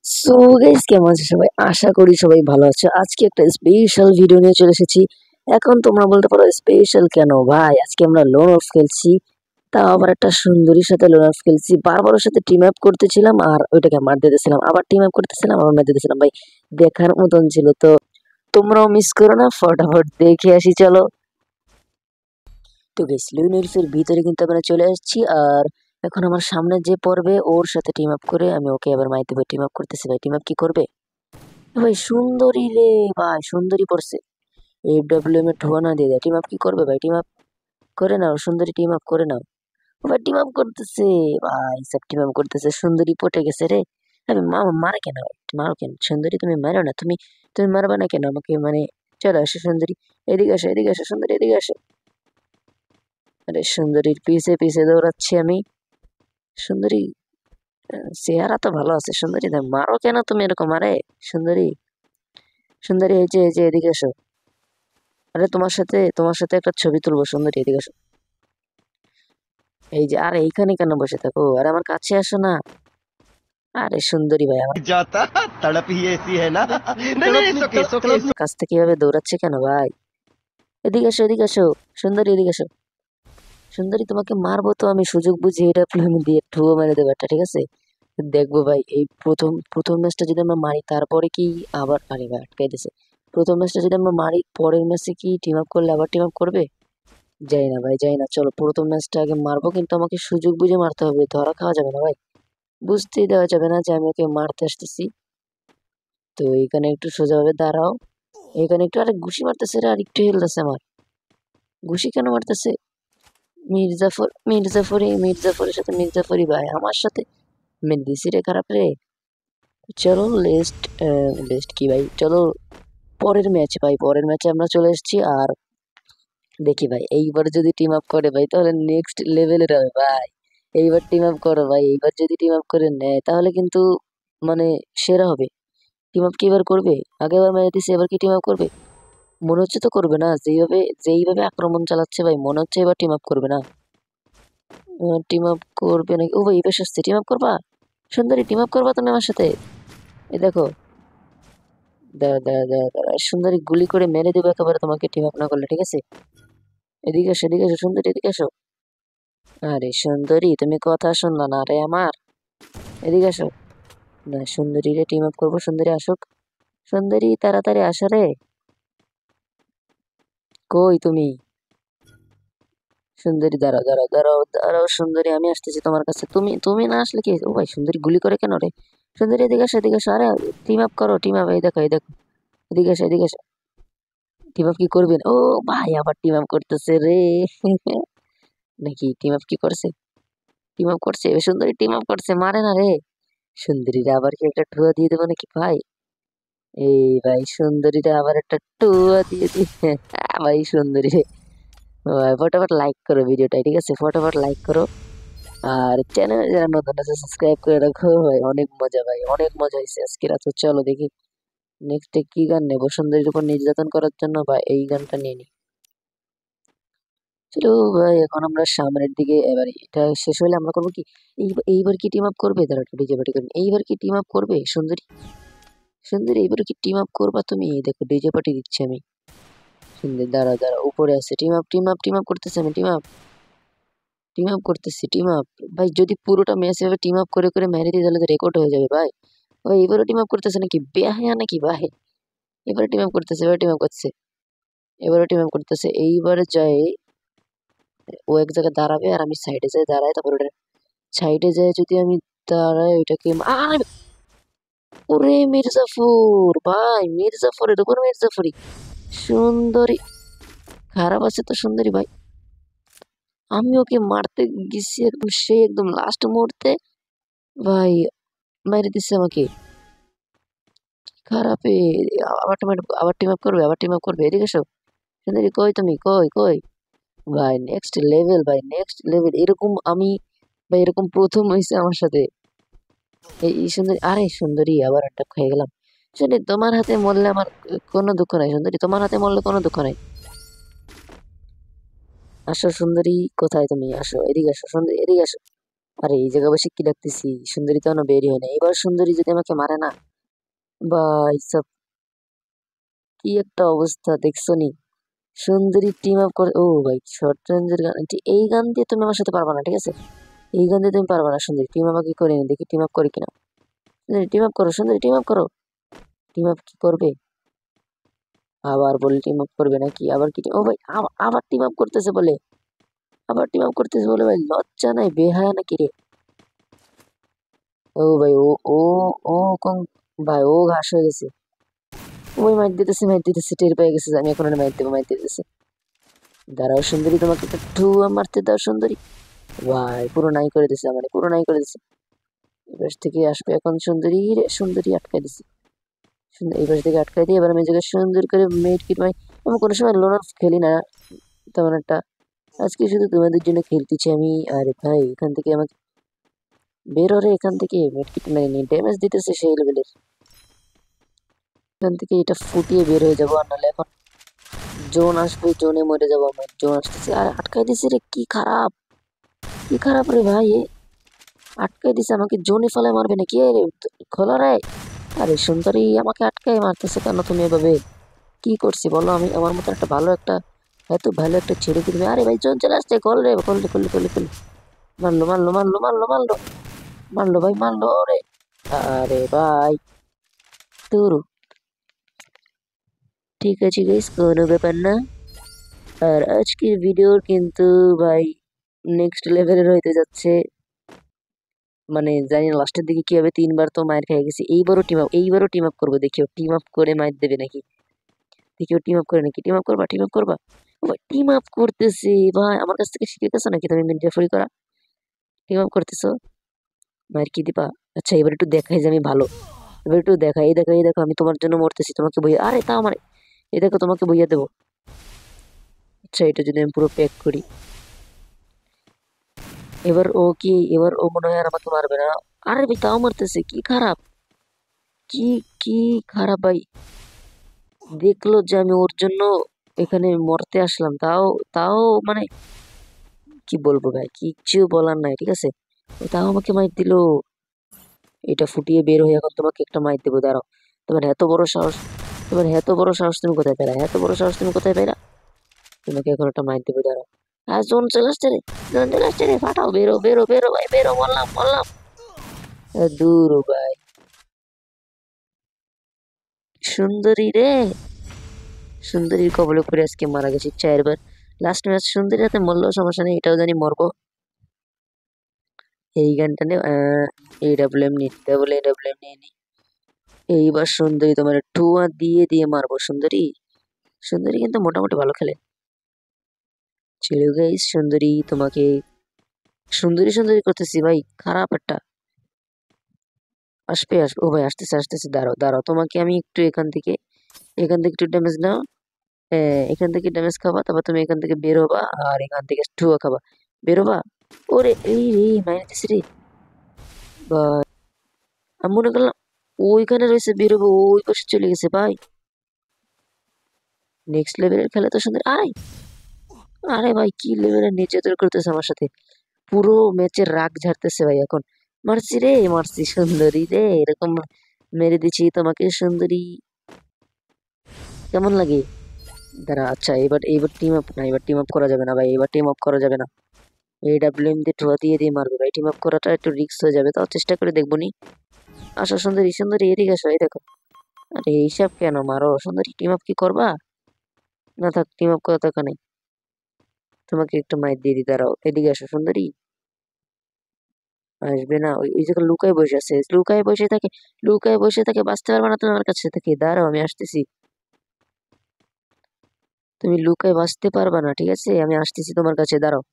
So guys, কেমন আছো সবাই? আশা করি সবাই ভালো আছো। আজকে একটা স্পেশাল ভিডিও নিয়ে চলে এসেছি। এখন তোমরা বলতে পারো স্পেশাল কেন ভাই? আজকে আমরা লোন অফ খেলছি, তাও আবার একটা সুন্দরীর সাথে লোন অফ খেলছি। বারবার ওর সাথে টিম আপ করতেছিলাম আর ওইটাকে মার দিতেছিলাম, আবার টিম আপ করতেছিলাম, আবার মার দিতেছিলাম। ভাই দেখার মতন ছিল। তো তোমরাও মিস করো না, ফটাফট দেখে আসি চলো। তো গাইস, লোন এর ভিতরে কিন্তু আমরা চলে আসছি। আর এখন আমার সামনে যে পড়বে ওর সাথে টিম আপ করে আমি ওকে এবার মাইতে টিম আপ করতেছি। ভাই টিম আপ কি করবে? ভাই সুন্দরী রে, ভাই সুন্দরী পড়ছে। এফডব্লিউএম এর ঠোনা দিয়ে দেয়। টিম আপ কি করবে ভাই? টিম আপ করে নাও সুন্দরী, টিম আপ করে নাও। ও ভাই টিম আপ করতেছে, ভাই সব টিম আপ করতেছে। সুন্দরী পটে গেছে রে। আমি মারে কেন ভাই? মারো কেন সুন্দরী? তুমি মারো না, তুমি তুমি মারবে না কেন আমাকে? মানে চলে আসো সুন্দরী, এদিকে আসো, এদিকে আসো সুন্দরী, এদিকে আসো। আরে সুন্দরীর পিছে পিছে দৌড়াচ্ছি আমি। সুন্দরী চেহারা তো ভালো আছে সুন্দরী, মারো কেন তুমি এরকম? আরে সুন্দরী, সুন্দরী এই যে এদিকে আসো। আরে তোমার সাথে একটা ছবি তুলবো সুন্দরী, এদিকে আসো। এই যে, আরে এইখানে কেন বসে থাকো? আরে আমার কাছে আসো না। আরে সুন্দরী ভাই আমার जाता तड़प ही ऐसी है ना नहीं नहीं नहीं কাছ থেকে কিভাবে দৌড়াচ্ছে কেন ভাই? এদিকে আসো, এদিকে আসো সুন্দরী, এদিকে আসো। সুন্দরী তোমাকে মারবো তো আমি, সুযোগ বুঝি এটা প্লেন দিয়ে ঠুয়ো মেরে দেবো একটা, ঠিক আছে? দেখবো ভাই, এই প্রথম প্রথম ম্যাচটা যদি আমরা মারি তারপরে কি আবার, আরে ভাই আটকাই দিছে। প্রথম ম্যাচটা যদি আমরা মারি পরের ম্যাচে কি টিম আপ করলে আবার টিম আপ করবে? যাই না ভাই, যাই না। চলো প্রথম ম্যাচটা আগে মারবো, কিন্তু আমাকে সুযোগ বুঝে মারতে হবে, ধরা খাওয়া যাবে না ভাই। বুঝতেই দেওয়া যাবে না যে আমি ওকে মারতে আসতেছি। তো এখানে একটু সোজাভাবে দাঁড়াও। এখানে একটু, আরে ঘুষি মারতেছে রে, আর একটু হেলতেছে আমার। ঘুষি কেন মারতেছে? মির্জাফরের সাথে মির্জাফরি ভাই আমার সাথে দিছি রে, খারাপ রে। চলো লেস্ট, লেস্ট কি ভাই, চলো পরের ম্যাচ ভাই, পরের ম্যাচে আমরা চলে এসেছি। আর দেখি ভাই এইবার যদি টিম আপ করে ভাই তাহলে নেক্সট লেভেলের হবে ভাই। এইবার টিম আপ করো ভাই, এইবার যদি টিম আপ করে নেয় তাহলে কিন্তু মানে সেরা হবে। টিম আপ কি এবার করবে? আগেরবার মেরে দিছে, এবার কি টিম আপ করবে? মনে হচ্ছে তো করবে না, যেইভাবে আক্রমণ চালাচ্ছে ভাই, মনে হচ্ছে এবার টিম আপ করবে না। টিম আপ করবে নাকি? ও ভাই এবার আসছে, টিম আপ করবা? সুন্দরী টিম আপ করবা তুমি আমার সাথে? এই দেখো, দাঁড়া দাঁড়া দাঁড়া দাঁড়া, সুন্দরী গুলি করে মেরে দেবো একেবারে তোমাকে টিম আপ না করলে, ঠিক আছে? এদিকে আসো, এদিকে আসো সুন্দরী, এদিকে আসো। আরে সুন্দরী তুমি কথা শুনলা না রে আমার? এদিকে আসো। না সুন্দরী রে টিম আপ করবো, সুন্দরী আসুক। সুন্দরী তাড়াতাড়ি আসো রে। কই তুমি? সুন্দরী দাঁড়াও দাঁড়াও দাঁড়াও দাঁড়াও সুন্দরী, আমি আসতেছি তোমার কাছে। তুমি তুমি না আসলে কি? ও ভাই সুন্দরী গুলি করে কেন রে? সুন্দরী এদিকে আসো, এদিকে আসো। আরে টিম আপ করো, টিম আপ, এই দেখো এই দেখো। এদিকে আসো, এদিকে আসো। টিম আপ কি করবেন? ও ভাই আবার টিম আপ করতেছে রে। নাকি টিম আপ কি করছে? টিম আপ করছে, সুন্দরী টিম আপ করছে, মারে না রে। সুন্দরীরা আবার কি একটা ঠুয়া দিয়ে দেবো নাকি ভাই? এই ভাই সুন্দরীরা আবার একটা টুয়া দিয়ে দিয়ে ভাই সুন্দরী রে। ভাই ফটাফট লাইক করো ভিডিওটা, ঠিক আছে? ফটাফট লাইক করো। আর চ্যানেলে যারা নতুন আছে সাবস্ক্রাইব করে রাখো ভাই। অনেক মজা ভাই, অনেক মজা হয়েছে আজকে রাত। চলো দেখি নেক্সট কি গান নেবো সুন্দরীর উপর নির্যাতন করার জন্য, বা এই গানটা নিয়ে নি। চলো ভাই এখন আমরা সামনের দিকে, এবার এটা শেষ হলে আমরা করবো কি, এইবার কি টিম আপ করবে? দাঁড়া একটু ডিজে পার্টি করবে। এইবার কি টিম আপ করবে সুন্দরী? সুন্দরী এইবার কি টিম আপ করবা তুমি? এই দেখো ডিজে পার্টি দিচ্ছি আমি। সুন্দর দাঁড়া দাঁড়া, উপরে আছে team up, team up, team up করতেছে আমি, টিম আপ, টিম আপ করতেছি, টিম আপ। ভাই যদি পুরোটা ম্যাচ এভাবে টিম আপ করে করে মেরে দিই তাহলে তো রেকর্ড হয়ে যাবে ভাই। ভাই এবারও টিম আপ করতেছে নাকি? বেহায়া নাকি ভাই? এবারে টিম আপ করতেছে, এবারে টিম আপ করতেছে, এবারে টিম আপ করতেছে। এইবারে যাই, ও এক জায়গায় দাঁড়াবে আর আমি সাইডে যাই দাঁড়াই, তারপর ওটা সাইডে যাই যদি আমি দাঁড়াই ওইটাকে আরে, ওরে মির্জাফর ভাই, মির্জাফরের উপর মির্জাফরি। সুন্দরী খারাপ আছে তো সুন্দরী ভাই। আমি ওকে মারতে গেছি একদম, সে একদম লাস্ট মুহূর্তে ভাই মেরে দিচ্ছে আমাকে। খারাপ আবার আবার টিম আপ করবে, আবার টিম আপ করবে। এদিকে এসো সুন্দরী, কই তুমি, কই কই? ভাই নেক্সট লেভেল, ভাই নেক্সট লেভেল। এরকম আমি ভাই, এরকম প্রথম হয়েছে আমার সাথে। এই সুন্দরী, আরে সুন্দরী আবার একটা খেয়ে গেলাম। সুন্দরী তোমার হাতে মরলে আমার কোনো দুঃখ নাই, সুন্দরী তোমার হাতে মরলে কোনো দুঃখ নাই। আসো সুন্দরী, কোথায় তুমি? আসো এদিকে আসো সুন্দরী, এদিকে আসো। আরে এই জায়গায় বসে কি ডাকতেছি, সুন্দরী তো এখনো বেরি হয় না। এবার সুন্দরী যদি আমাকে মারে না, ভাই সব কি একটা অবস্থা দেখছো নি। সুন্দরী টিম আপ করে, ও ভাই শর্ট রেঞ্জের গান, এই গান দিয়ে তুমি আমার সাথে পারবা না, ঠিক আছে? এই গান দিয়ে তুমি পারবা না সুন্দরী, টিম আপ কি করে নি দেখি, টিম আপ করে কিনা। সুন্দরী টিম আপ করো, সুন্দরী টিম আপ করো। টিম আপ কি করবে? আবার বলে টিম আপ করবে নাকি, আবার কি ও ভাই আবার টিম আপ করতেছে বলে, আবার টিম আপ করতেছে বলে, ভাই লজ্জা নাই, বেহায়া নাকি রে। ও ভাই ও ও কং, ভাই ও ঘাস হয়ে গেছে। ওই মাইর দিতেছে, টের পেয়ে গেছে যে আমি এখন মাইর দেবো, মাইর দিতেছে। দাঁড়াও সুন্দরী, তোমাকে একটা ঠুয়া মারতে দাও সুন্দরী। ভাই পুরো নাই করে দিছে, আমার পুরো নাই করে দিছে। এবার থেকে আসবে এখন সুন্দরী রে, সুন্দরী আটকাই দিছে। সুন্দর এই পাশ থেকে আটকাই দিয়ে এবার আমি এই জায়গায় সুন্দর করে মেট কিট মাই। আমি কোনো সময় লোন অফ খেলি না তেমন একটা, আজকে শুধু তোমাদের জন্য খেলতেছি আমি। আরে ভাই এখান থেকে আমাকে বের হরে, এখান থেকে মেট কিট নাই, ড্যামেজ দিতেছে সেই লেভেলের। এখান থেকে এটা ফুটিয়ে বের হয়ে যাবো, আর নাহলে এখন জোন আসবে, জোনে মরে যাবো আমার। জোন আসতেছে আর আটকাই দিছে রে, কি খারাপ, কি খারাপ রে ভাই এ। আটকাই দিছে আমাকে, জোনে ফেলে মারবে নাকি এ রে, খোলা রে। আরে সুন্দরী আমাকে আটকাই মারতেছে কেন তুমি এভাবে? কি করছি বলো আমি, আমার মতো একটা ভালো একটা, এত ভালো একটা ছেড়ে দিবে। আরে ভাই জোন চলে আসছে, কল রে, করলে করলে করলে করলে। মারলো মারলো মারলো মারলো মারলো, মারলো ভাই মারলো রে। আরে ভাই তোর, ঠিক আছে গাইস, কোনো ব্যাপার না। আর আজকের ভিডিওর কিন্তু ভাই নেক্সট লেভেলের হইতে যাচ্ছে, মানে জানি না লাস্টের দিকে কি হবে। তিনবার তো মায়ের খেয়ে গেছি, এইবারও টিম আপ করবো, দেখিও টিম আপ করে মাইর দেবে নাকি, দেখিও টিম আপ করে নাকি। টিম আপ করবা, টিম আপ করবা। ও ভাই টিম আপ করতেছে, ভাই আমার কাছ থেকে শিখে গেছো নাকি তুমি রেফারি করা? টিম আপ করতেছো, মায়ের কি দিবা? আচ্ছা এবার একটু দেখাই যে আমি ভালো, এবার একটু দেখাই, এই দেখো এই দেখো, আমি তোমার জন্য মরতেছি, তোমাকে বইয়া, আরে তা আমার, এই দেখো তোমাকে বইয়া দেবো। আচ্ছা এটা যদি আমি পুরো প্যাক করি, এবার ও কি, এবার ও মনে হয় আর আমাকে মারবে না। আরে ভাই তাও মারতেছে, কি খারাপ, কি কি খারাপ ভাই। দেখলো যে আমি ওর জন্য এখানে মরতে আসলাম, তাও তাও মানে কি বলবো ভাই, কিচ্ছু বলার নাই, ঠিক আছে। ও তাও আমাকে মাইর দিল। এটা ফুটিয়ে বের হয়ে এখন তোমাকে একটা মাইর দেবো, দাঁড়াও। তোমার এত বড় সাহস, তোমার এত বড় সাহস তুমি কোথায় পেলা, এত বড় সাহস তুমি কোথায় পেলা? তোমাকে এখন একটা মাইর দেবো, দাঁড়াও। আর জোন চলে আসছে রে, জোন চলে আসছে রে, ফাটাও, বেরো বেরো বেরো ভাই বেরো, মরলাম মরলাম। দূর ও ভাই, সুন্দরী রে, সুন্দরীর কবলে পড়ে আজকে মারা গেছি 4 বার। লাস্ট ম্যাচ সুন্দরী হাতে মরলেও সমস্যা নেই, এটাও জানি মরবো। এই গানটা নে, AWM নি, AWM নিয়ে নি। এইবার সুন্দরী তোমার টুয়া দিয়ে দিয়ে মারবো সুন্দরী। সুন্দরী কিন্তু মোটামুটি ভালো খেলে। ছিল গাইস, সুন্দরী তোমাকে সুন্দরী সুন্দরী করতেছি ভাই, খারাপ একটা। আসবে আসবে, ও ভাই আসতেছে আসতেছে, দাঁড়াও দাঁড়াও, তোমাকে আমি একটু এখান থেকে একটু ড্যামেজ নাও। এখান থেকে ড্যামেজ খাবা, তারপর তুমি এখান থেকে বের হবা, আর এখান থেকে টুয়া খাবা, বের হবা। ওরে এই রে, মাইনে দিছে রে। বা আমি মনে করলাম ওইখানে রয়েছে, বেরোবো, ওই পাশে চলে গেছে ভাই। নেক্সট লেভেলের খেলা তো সুন্দর। আরে আরে ভাই কি লেভেলের নির্যাতন করতেছে আমার সাথে, পুরো ম্যাচের রাগ ঝাড়তেছে ভাই এখন। মারছি রে, মারছি সুন্দরী রে, এরকম মেরে দিচ্ছি তোমাকে সুন্দরী, কেমন লাগে? দাঁড়া, আচ্ছা এবার এবার টিম আপ না, এবার টিম আপ করা যাবে না ভাই, এবার টিম আপ করা যাবে না। AWM দিয়ে ঠোয়া দিয়ে দিয়ে মারবে ভাই, টিম আপ করাটা একটু রিস্ক হয়ে যাবে, তাও চেষ্টা করে দেখবো নি। আসো সুন্দরী সুন্দরী এদিকে আসো, এই দেখো। আরে এইসব কেন মারো সুন্দরী, টিম আপ কি করবা? না থাক, টিম আপ করা দরকার নেই। তোমাকে একটু মাইর দিয়ে দি, দাঁড়াও, এদিকে আসো সুন্দরী। আসবে না, ওই ওই জায়গায় লুকায় বসে আছে, লুকায় বসে থাকে, লুকায় বসে থাকে, বাঁচতে পারবে না তোমার কাছে থেকে, দাঁড়াও আমি আসতেছি। তুমি লুকায় বাঁচতে পারবে না, ঠিক আছে, আমি আসতেছি তোমার কাছে, দাঁড়াও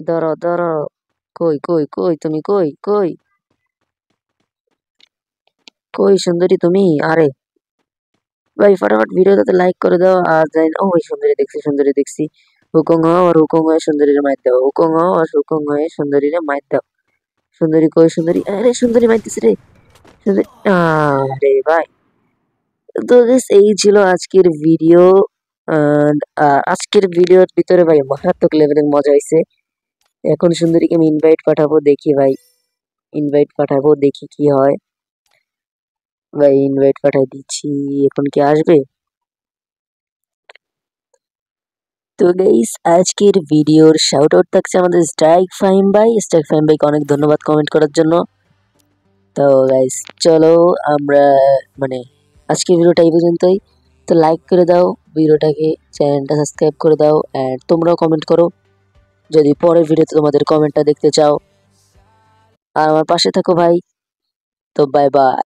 দাঁড়াও দাঁড়াও। কই কই কই তুমি, কই কই কই সুন্দরী তুমি? আরে ভাই ফটাফট ভিডিওটাতে লাইক করে দাও, আর যাই ও ওই সুন্দরী দেখছি, সুন্দরী দেখছি। হুকং হও আর হুকং হয়ে সুন্দরীরে মাইর দাও, হুকং হও আর হুকং হয়ে সুন্দরীরে মাইর দাও। সুন্দরী কই সুন্দরী, আরে সুন্দরী মাইরতেছে রে, সুন্দরী। আরে ভাই, তো guys, এই ছিল আজকের ভিডিও। আজকের ভিডিওর ভিতরে ভাই মারাত্মক লেভেলের মজা হয়েছে। এখন সুন্দরীকে আমি ইনভাইট পাঠাবো, দেখি ভাই, ইনভাইট পাঠাবো দেখি কি হয়। ভাই ইনভাইট পাঠাই দিচ্ছি, এখন কি আসবে? তো গাইস আজকের ভিডিওর শাউট আউট থাকছে আমাদের স্ট্রাইক ফাহিম ভাই। স্ট্রাইক ফাহিম ভাইকে অনেক ধন্যবাদ কমেন্ট করার জন্য। তো গাইস চলো আমরা মানে আজকের ভিডিওটা এই পর্যন্তই। তো লাইক করে দাও ভিডিওটাকে, চ্যানেলটা সাবস্ক্রাইব করে দাও, অ্যান্ড তোমরাও কমেন্ট করো যদি পরের ভিডিওতে তোমাদের কমেন্টটা দেখতে চাও। আর আমার পাশে থাকো ভাই। তো বাই বাই।